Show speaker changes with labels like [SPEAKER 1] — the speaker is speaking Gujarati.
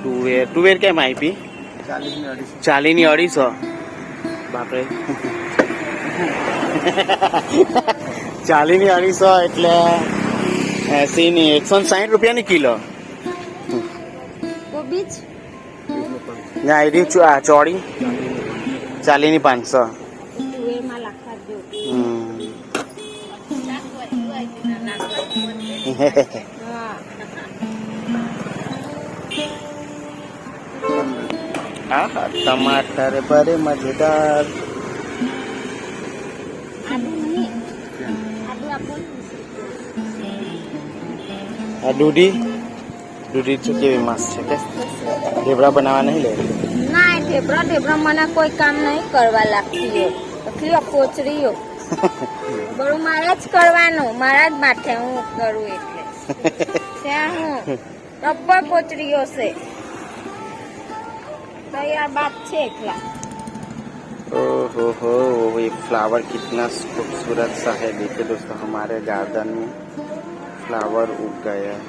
[SPEAKER 1] ટુવેર કેમ આપી? 40 ની 250. બાપરે 40 ની 250 એટલે 80 ની 160 રૂપિયાની કિલો.
[SPEAKER 2] કોબીજ
[SPEAKER 1] ના એ ચોળી 40 ની 500.
[SPEAKER 2] તુવેરમાં લાખા જો હા
[SPEAKER 1] હા टमाटर बड़े मजेदार.
[SPEAKER 2] આદુ નહીં આદુ આપો
[SPEAKER 1] આ દૂધી છે કેવી મસ્ત છે કે ઢેબરા બનાવવા નહીં લે.
[SPEAKER 2] ના ઢેબરા મને કોઈ કામ નહીં કરવા લાગતી હોય એટલી કોચરીઓ બરું મારે જ કરવાનું મારા જ માથે હું કરું એટલે ત્યાં હું ડબ્બા કોચરીઓ છે તૈયાર बात છે એકલા.
[SPEAKER 1] ओहो ये फ्लावर कितना खूबसूरत सा है. देखिए दोस्तों हमारे गार्डन में फ्लावर उग गए हैं.